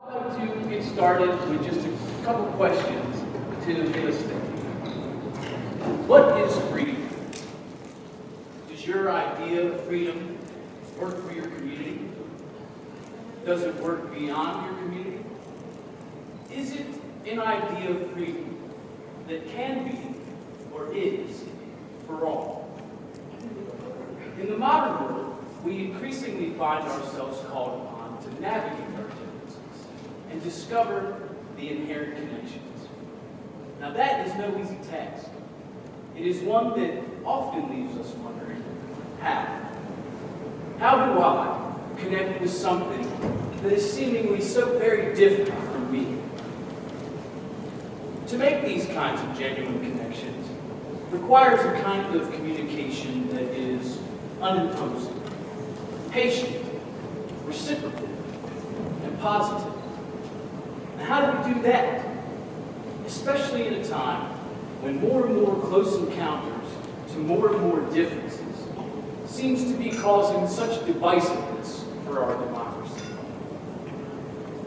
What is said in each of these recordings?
To get started with just a couple questions to get us there. What is freedom? Does your idea of freedom work for your community? Does it work beyond your community? Is it an idea of freedom that can be or is for all? In the modern world, we increasingly find ourselves called upon to navigate our differences and discover the inherent connections. Now that is no easy task. It is one that often leaves us wondering, how? How do I connect with something that is seemingly so very different from me? To make these kinds of genuine connections requires a kind of communication that is unimposing, patient, reciprocal, and positive. Now, how do we do that? Especially in a time when more and more close encounters to more and more differences seems to be causing such divisiveness for our democracy.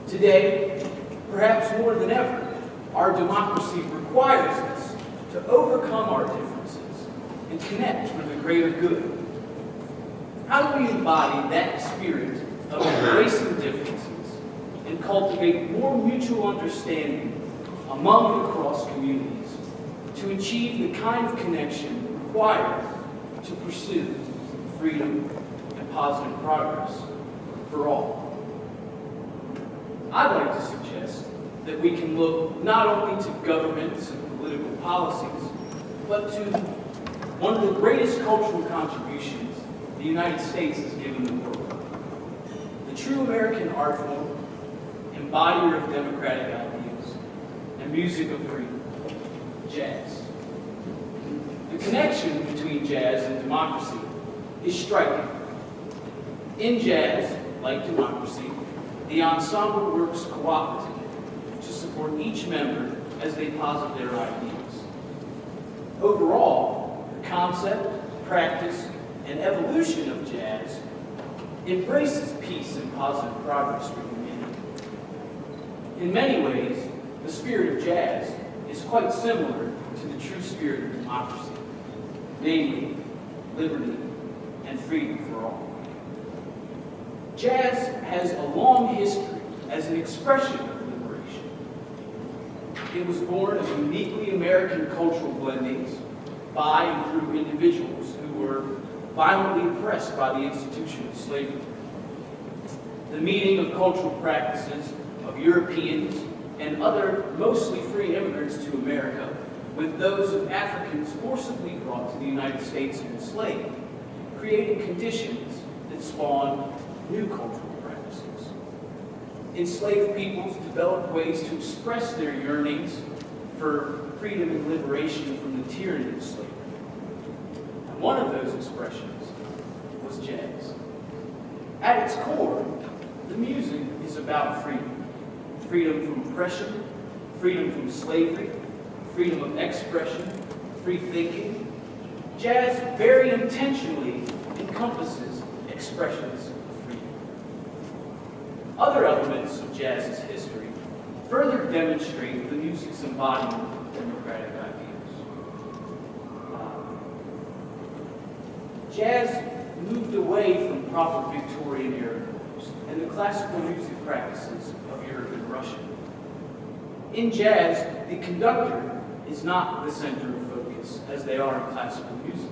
Today, perhaps more than ever, our democracy requires us to overcome our differences and connect for the greater good. How do we embody that spirit of embracing differences and cultivate more mutual understanding among and across communities to achieve the kind of connection required to pursue freedom and positive progress for all? I'd like to suggest that we can look not only to governments and political policies, but to one of the greatest cultural contributions the United States has given the world. The true American art form, embodier of democratic ideals, and music of freedom, jazz. The connection between jazz and democracy is striking. In jazz, like democracy, the ensemble works cooperatively to support each member as they posit their ideas. Overall, the concept, practice, and evolution of jazz embraces peace and positive progress for humanity. In many ways, the spirit of jazz is quite similar to the true spirit of democracy, namely liberty and freedom for all. Jazz has a long history as an expression of liberation. It was born of uniquely American cultural blendings by and through individuals who were violently oppressed by the institution of slavery. The meeting of cultural practices of Europeans and other mostly free immigrants to America with those of Africans forcibly brought to the United States and enslaved created conditions that spawned new cultural practices. Enslaved peoples developed ways to express their yearnings for freedom and liberation from the tyranny of slavery. And one of those expressions was jazz. At its core, the music is about freedom. Freedom from oppression, freedom from slavery, freedom of expression, free thinking. Jazz very intentionally encompasses expressions of freedom. Other elements of jazz's history further demonstrate the music's embodiment of democratic ideals. Jazz moved away from proper Victorian era norms and the classical music practices of Europe and Russia. In jazz, the conductor is not the center of focus as they are in classical music.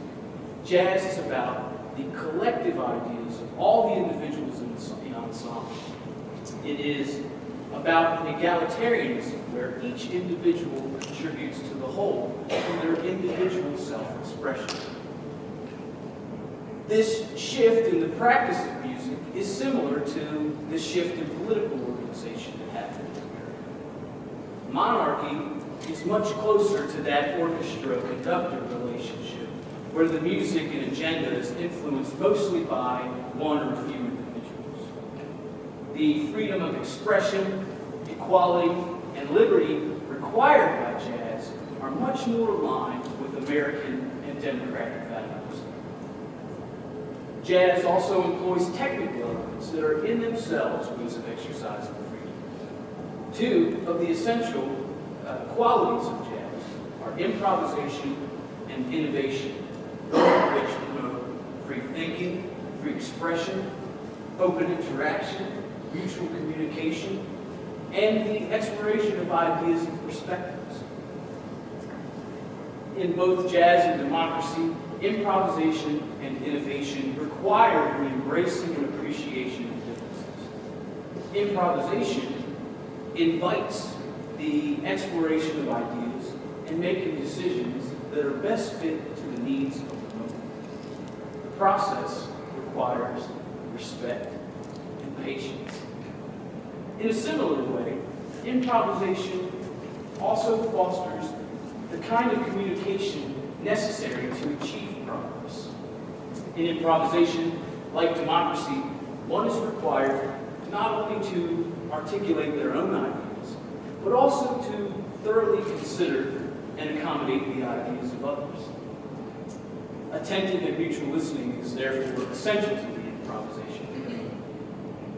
Jazz is about the collective ideas of all the individuals in the ensemble. It is about an egalitarianism where each individual contributes to the whole through their individual self-expression. This shift in the practice of music is similar to the shift in political organization that happened in America. Monarchy is much closer to that orchestra-conductor relationship, where the music and agenda is influenced mostly by one or few individuals. The freedom of expression, equality, and liberty required by jazz are much more aligned with American and democratic values. Jazz also employs technical elements that are in themselves ways of exercising freedom. Two of the essential qualities of jazz are improvisation and innovation, both of which promote free thinking, free expression, open interaction, mutual communication, and the exploration of ideas and perspectives. In both jazz and democracy, improvisation and innovation require the embracing and appreciation of differences. Improvisation invites the exploration of ideas and making decisions that are best fit to the needs of the moment. The process requires respect and patience. In a similar way, improvisation also fosters the kind of communication necessary to achieve progress. In improvisation, like democracy, one is required not only to articulate their own ideas, but also to thoroughly consider and accommodate the ideas of others. Attentive and mutual listening is therefore essential to the improvisation.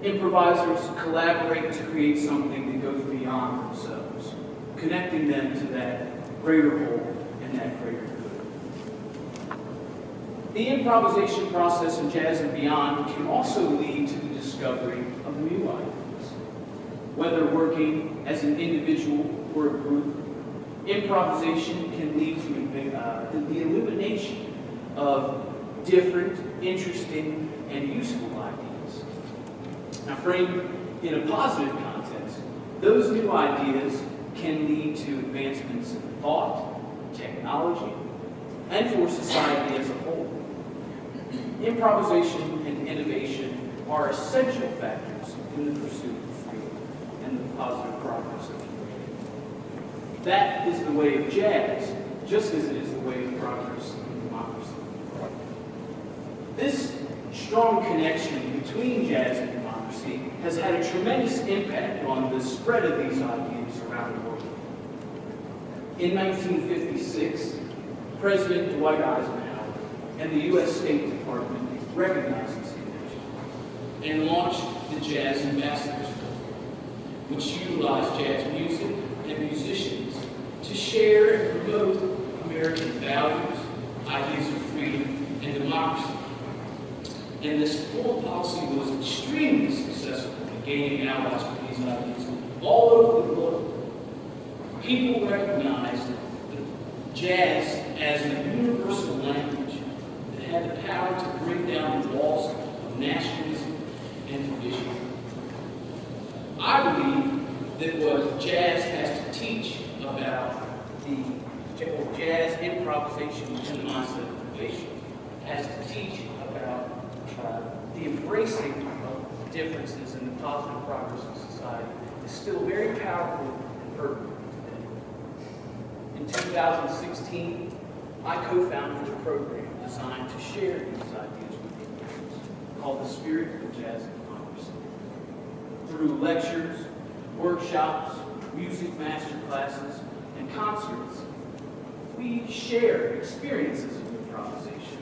Improvisers collaborate to create something that goes beyond themselves, connecting them to that greater whole and that greater good. The improvisation process in jazz and beyond can also lead to the discovery of new ideas. Whether working as an individual or a group, improvisation can lead to the illumination of different, interesting, and useful ideas. Now, framed in a positive context, those new ideas can lead to advancements in thought, technology, and for society as a whole. Improvisation and innovation are essential factors in the pursuit of freedom and the positive progress of humanity. That is the way of jazz, just as it is the way of progress in democracy. This strong connection between jazz and democracy has had a tremendous impact on the spread of these ideas around the world. In 1956, President Dwight Eisenhower and the U.S. State Department recognized this connection and launched the Jazz Ambassadors Program, which utilized jazz music and musicians to share and promote American values, ideas of freedom, and democracy. And this foreign policy was extremely successful in gaining allies for these ideas all over the globe. People recognized jazz as a universal language that had the power to break down the walls of nationalism and division. I believe that what jazz has to teach about jazz improvisation and the mindset of innovation has to teach about the embracing of differences and the positive progress of society is still very powerful and pertinent today. In 2016, I co-founded a program designed to share these ideas with you called the Spirit of Jazz and Democracy. Through lectures, workshops, music master classes, and concerts, we share experiences of improvisation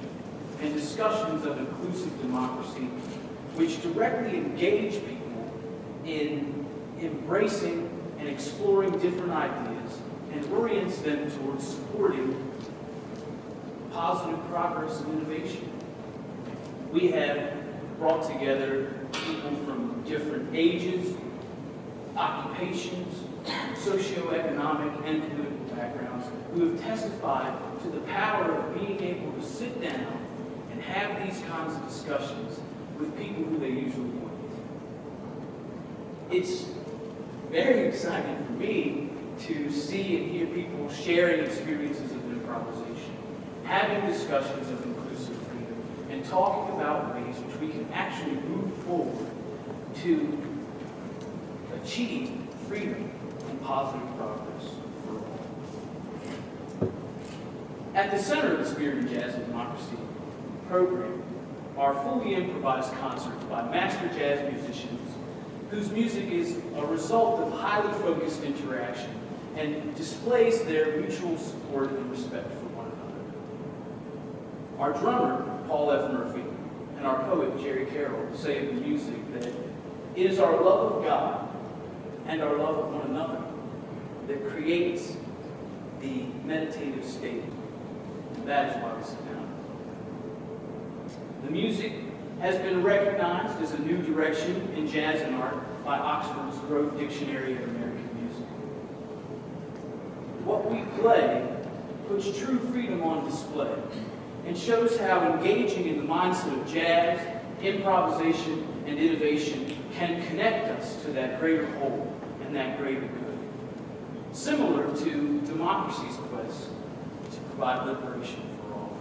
and discussions of inclusive democracy, which directly engage people in embracing and exploring different ideas and orients them towards supporting positive progress and innovation. We have brought together people from different ages, occupations, socioeconomic, and political backgrounds who have testified to the power of being able to sit down and have these kinds of discussions with people who they usually wouldn't. It's very exciting for me to see and hear people sharing experiences of improvisation, having discussions of inclusive freedom, and talking about ways which we can actually move forward to achieve freedom and positive progress for all. At the center of the Spirit of Jazz and Democracy program are fully improvised concerts by master jazz musicians whose music is a result of highly focused interaction and displays their mutual support and respect for one another. Our drummer, Paul F. Murphy, and our poet, Jerry Carroll, say of the music that it is our love of God and our love of one another that creates the meditative state. And that is why we sit down. The music has been recognized as a new direction in jazz and art by Oxford's Grove Dictionary of American Music. What we play puts true freedom on display and shows how engaging in the mindset of jazz, improvisation, and innovation can connect us to that greater whole and that greater good. Similar to democracy's quest to provide liberation for all.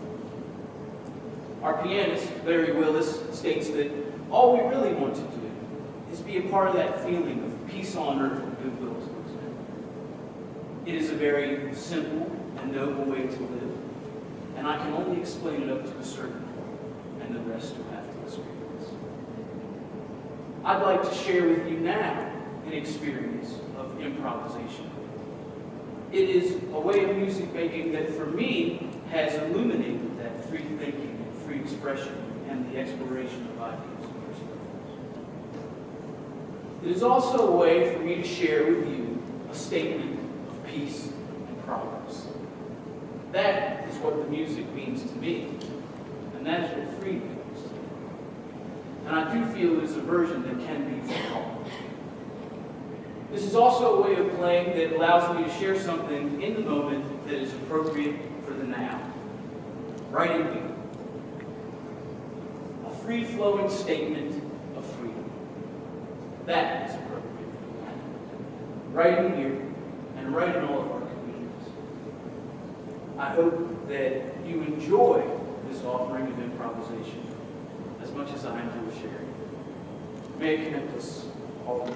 Our pianist, Larry Willis, states that all we really want to do is be a part of that feeling of peace on earth and goodwill towards men. It is a very simple and noble way to live, and I can only explain it up to a certain point, and the rest you'll have to experience. I'd like to share with you now an experience of improvisation. It is a way of music making that, for me, has illuminated that free thinking and free expression and the exploration of ideas. It is also a way for me to share with you a statement of peace and progress. That is what the music means to me, and that is what freedom means to me. And I do feel it is a version that can be for all. This is also a way of playing that allows me to share something in the moment that is appropriate for the now, right in here. A free-flowing statement of freedom. That is appropriate for the now, right in here and right in all of our communities. I hope that you enjoy this offering of improvisation as much as I enjoy sharing. May it connect us all.